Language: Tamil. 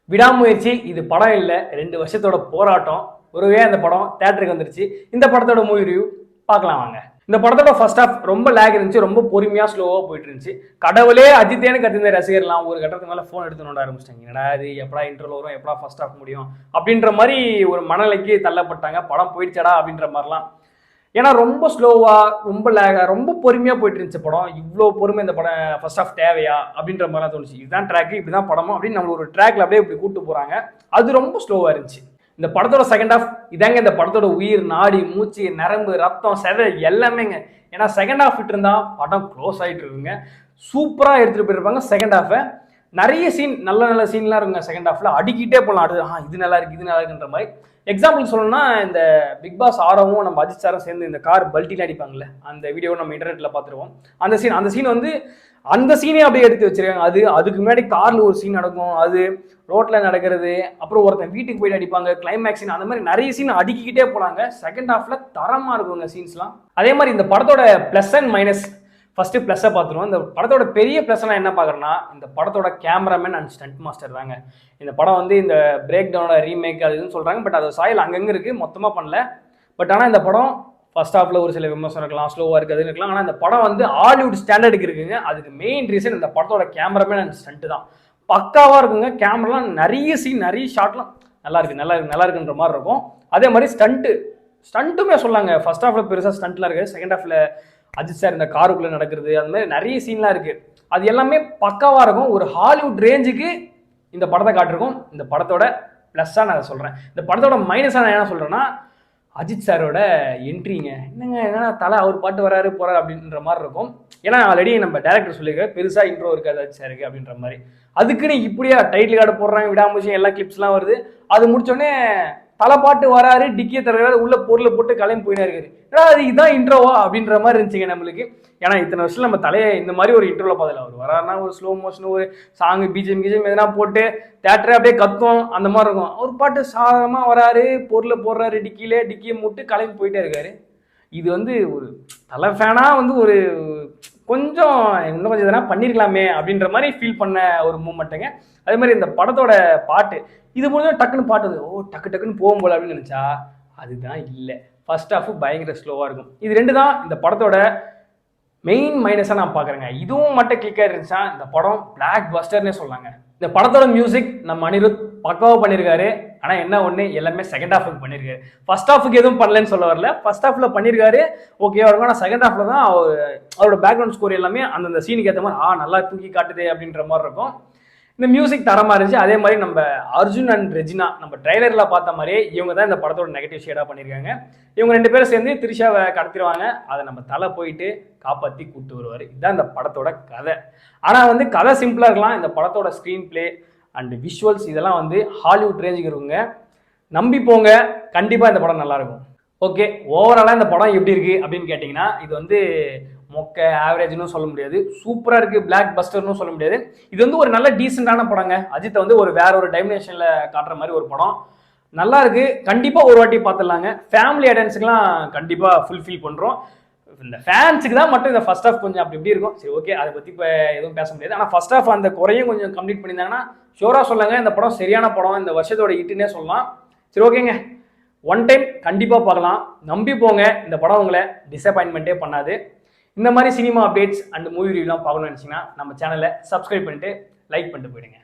விடாமுயற்சி இது படம் இல்லை, 2 வருஷத்தோட போராட்டம். ஒருவே அந்த படம் தியேட்டருக்கு வந்துருச்சு. இந்த படத்தோட மூவி ரிவ்யூ பார்க்கலாம் வாங்க. இந்த படத்தோட ஃபர்ஸ்ட் ஹாஃப் ரொம்ப லேக் இருந்துச்சு, ரொம்ப பொறுமையா ஸ்லோவா போயிட்டு இருந்துச்சு. கடவுளே அஜித்தேன்னு கத்திருந்த ரசிகர்லாம் ஒரு கட்டத்துக்கு மேல ஃபோன் எடுத்து நோண்ட ஆரம்பிச்சிட்டாங்க. என்னடா இது, எப்படா இன்ட்ரோல் வரும், எப்படா ஃபர்ஸ்ட் ஹாஃப் முடியும் அப்படின்ற மாதிரி ஒரு மனநிலைக்கு தள்ளப்பட்டாங்க. படம் போயிடுச்சடா அப்படின்ற மாதிரிலாம். ஏன்னா ரொம்ப ஸ்லோவா, ரொம்ப லேகா, ரொம்ப பொறுமையா போயிட்டு இருந்துச்சு படம். இவ்வளோ பொறுமை இந்த படம் ஃபர்ஸ்ட் ஹாஃப் தேவையா அப்படின்ற மாதிரிலாம் தோணுச்சு. இதுதான் ட்ராக், இப்படிதான் படமும் அப்படின்னு நம்ம ஒரு ட்ராக்ல அப்படியே இப்படி கூட்டு போறாங்க. அது ரொம்ப ஸ்லோவா இருந்துச்சு. இந்த படத்தோட செகண்ட் ஹாஃப் இதாங்க இந்த படத்தோட உயிர், நாடி, மூச்சு, நரம்பு, ரத்தம், செதை எல்லாமேங்க. ஏன்னா செகண்ட் ஹாஃப் விட்டு இருந்தா படம் க்ளோஸ் ஆகிட்டு இருக்குங்க. சூப்பராக எடுத்துகிட்டு போயிருப்பாங்க செகண்ட் ஹாஃபை. நிறைய சீன், நல்ல நல்ல சீன்லாம் இருக்குங்க செகண்ட் ஹாஃப்ல. அடிக்கிட்டே போகலாம். அடுத்து இது நல்லா இருக்கு, இது நல்லா இருக்குன்ற மாதிரி. எக்ஸாம்பிள் சொல்லணும்னா இந்த பிக் பாஸ் ஆரவும் நம்ம அஜித் சாரும் சேர்ந்து இந்த கார் பல்ட்டிலாம் அடிப்பாங்கல்ல, அந்த வீடியோ நம்ம இன்டர்நெட்டில் பார்த்துருவோம். அந்த சீன் வந்து அந்த சீனே அப்படியே எடுத்து வச்சிருக்காங்க. அதுக்கு முன்னாடி கார்ல ஒரு சீன் நடக்கும், அது ரோட்ல நடக்கிறது, அப்புறம் ஒருத்தன் வீட்டுக்கு போயிட்டு அடிப்பாங்க, கிளைமேக்ஸ் சீன், அந்த மாதிரி நிறைய சீன் அடுக்கிக்கிட்டே போனாங்க. செகண்ட் ஹாஃப்ல தரமா இருக்குங்க சீன்ஸ்லாம். அதே மாதிரி இந்த படத்தோட பிளஸ் அண்ட் மைனஸ், ஃபர்ஸ்ட் பிளஸ்ஸை பார்த்துருவோம். இந்த படத்தோட பெரிய பிளஸ் நான் என்ன பார்க்குறேன்னா, இந்த படத்தோட கேமராமேன் அண்ட் ஸ்டண்ட் மாஸ்டர் தாங்க. இந்த படம் வந்து இந்த பிரேக் டவுனோட ரீமேக் அது இதுன்னு சொல்றாங்க, பட் அது சாயல் அங்கங்கே இருக்கு, மொத்தமாக பண்ணல. பட் ஆனால் இந்த படம் ஃபர்ஸ்ட் ஹாஃப்ல ஒரு சில விமர்சனம் இருக்கலாம், ஸ்லோவாக இருக்குதுன்னு இருக்கலாம். ஆனால் இந்த படம் வந்து ஹாலிவுட் ஸ்டாண்டர்டுக்கு இருக்குங்க. அதுக்கு மெயின் ரீசன் இந்த படத்தோட கேமராமேன் அண்ட் ஸ்டண்ட் தான். பக்காவாக இருக்குங்க. கேமராலாம் நிறைய சீன், நிறைய ஷாட்லாம் நல்லா இருக்குன்ற மாதிரி இருக்கும். அதே மாதிரி ஸ்டண்ட்டுமே சொல்லாங்க. ஃபர்ஸ்ட் ஹாஃப்ல பெருசாக ஸ்டண்ட்லாம் இருக்குது. செகண்ட் ஹாஃப்ல அஜித் சார் இந்த காருக்குள்ளே நடக்கிறது, அந்த மாதிரி நிறைய சீன்லாம் இருக்குது. அது எல்லாமே பக்காவாக இருக்கும். ஒரு ஹாலிவுட் ரேஞ்சுக்கு இந்த படத்தை காட்டிருக்கோம். இந்த படத்தோட ப்ளஸ்ஸாக நான் சொல்கிறேன். இந்த படத்தோட மைனஸாக நான் என்ன சொல்கிறேன்னா, அஜித் சாரோட என்ட்ரிங்க. என்னன்னா தலை அவர் பாட்டு வராரு போகிறார் அப்படின்ற மாதிரி இருக்கும். ஏன்னா ஆல்ரெடி நம்ம டேரக்டர் சொல்லியிருக்க பெருசாக இன்ட்ரோ இருக்காது அஜித் சாருக்கு அப்படின்ற மாதிரி. அதுக்குன்னு இப்படியா டைட்டில் கார்டு போடுறாங்க, விடாமுயற்சி எல்லா கிளிப்ஸ்லாம் வருது. அது முடிச்சோடனே தலை பாட்டு வராரு, டிக்கியை தர்றாரு, உள்ள பொருளை போட்டு கிளம்பி போயினா இருக்காரு. ஏன்னா அது இதுதான் இன்ட்ரோவா அப்படின்ற மாதிரி இருந்துச்சுங்க நம்மளுக்கு. ஏன்னா இத்தனை வருஷம் நம்ம தலையை இந்த மாதிரி ஒரு இன்ட்ரோவில் பார்த்துல, அவர் வராருன்னா ஒரு ஸ்லோ மோஷன், ஒரு சாங்கு, பிஜிஎம் எதனா போட்டு தேட்டரே அப்படியே கத்தும், அந்த மாதிரி இருக்கும். அவர் பாட்டு சாதகமாக வராரு, பொருளை போடுறாரு, டிக்கியை மூட்டு கிளம்பி போயிட்டே இருக்காரு. இது வந்து ஒரு தலை ஃபேனாக வந்து ஒரு கொஞ்சம் இன்னும் கொஞ்சம் எதனா பண்ணியிருக்கலாமே அப்படின்ற மாதிரி ஃபீல் பண்ண ஒரு மூமெண்ட்டுங்க. அதே மாதிரி இந்த படத்தோட பாட்டு, இது மூலம் டக்குன்னு பாட்டு வந்து டக்குன்னு போகும் போல அப்படின்னு நினச்சா அதுதான் இல்லை. ஃபர்ஸ்ட் ஹாஃப் பயங்கர ஸ்லோவாக இருக்கும். இது ரெண்டு தான் இந்த படத்தோட மெயின் மைனஸாக நான் பார்க்குறேங்க. இதுவும் மட்டும் கிளிக்காக இருந்துச்சா இந்த படம் பிளாக் பஸ்டர்னே சொல்லாங்க. இந்த படத்தோட மியூசிக் நம்ம அனிருத் பக்காவாக பண்ணியிருக்காரு. ஆனால் என்ன ஒன்று, எல்லாமே செகண்ட் ஹாஃபுக்கு பண்ணியிருக்காரு. ஃபர்ஸ்ட் ஹாஃபுக்கு எதுவும் பண்ணலன்னு சொல்ல வரல, ஃபர்ஸ்ட் ஹாஃபில் பண்ணியிருக்காரு, ஓகேவா இருக்கும். ஆனால் செகண்ட் ஹாஃபில் தான் அவரோட பேக்ரவுண்ட் ஸ்கோர் எல்லாமே அந்தந்த சீனுக்கு ஏற்ற மாதிரி நல்லா தூக்கி காட்டுது அப்படின்ற மாதிரி இருக்கும். இந்த மியூசிக் தரமாக இருந்துச்சு. அதே மாதிரி நம்ம அர்ஜுன் அண்ட் ரெஜினா நம்ம ட்ரைலரில் பார்த்த மாதிரியே இவங்க தான் இந்த படத்தோட நெகட்டிவ் ஷேடாக பண்ணியிருக்காங்க. இவங்க 2 பேரும் சேர்ந்து திரிஷாவை கடத்திடுவாங்க. அதை நம்ம தலை போயிட்டு காப்பாற்றி கூப்பிட்டு வருவார். இதுதான் இந்த படத்தோட கதை. ஆனால் வந்து கதை சிம்பிளாக இருக்கலாம். இந்த படத்தோட ஸ்க்ரீன் பிளே அண்ட் விஷுவல்ஸ் இதெல்லாம் வந்து ஹாலிவுட் ரேஞ்சுக்கு இருக்குங்க. நம்பி போங்க, கண்டிப்பாக இந்த படம் நல்லாயிருக்கும். ஓகே, ஓவராலாக இந்த படம் எப்படி இருக்குது அப்படின்னு கேட்டிங்கன்னா, இது வந்து மொக்க ஆவரேஜ்னு சொல்ல முடியாது, சூப்பராக இருக்குது, பிளாக் பஸ்டர்னு சொல்ல முடியாது. இது வந்து ஒரு நல்ல டீசெண்டான படங்க. அஜித்தை வந்து வேற ஒரு டைமென்ஷனில் காட்டுற மாதிரி ஒரு படம். நல்லா இருக்குது, கண்டிப்பாக ஒரு வாட்டி பார்த்துடலாங்க. ஃபேமிலி ஆடியன்ஸுக்குலாம் கண்டிப்பாக ஃபுல்ஃபில் பண்ணுறோம். இந்த ஃபேன்ஸுக்கு தான் மட்டும் இந்த ஃபர்ஸ்ட் ஹாஃப் கொஞ்சம் அப்படி இருக்கும். சரி, ஓகே, அதை பற்றி இப்போ எதுவும் பேச முடியாது. ஆனால் ஃபர்ஸ்ட் ஹாஃப் அந்த குறையும் கொஞ்சம் கம்ப்ளீட் பண்ணியிருந்தாங்கன்னா ஷோராக சொல்லுங்க, இந்த படம் சரியான படம், இந்த வருஷத்தோட ஹிட்டுன்னே சொல்லலாம். சரி, ஓகேங்க, ஒன் டைம் கண்டிப்பாக பார்க்கலாம், நம்பி போங்க. இந்த படம் உங்களை டிசப்பாயின்மெண்ட்டே பண்ணாது. இந்த மாதிரி சினிமா அப்டேட்ஸ் அண்ட் மூவி ரிவ்யூலாம் பார்க்கணும்னு நினச்சிங்கன்னா நம்ம சேனலை சப்ஸ்கிரைப் பண்ணிட்டு லைக் பண்ணிட்டு போயிடுங்க.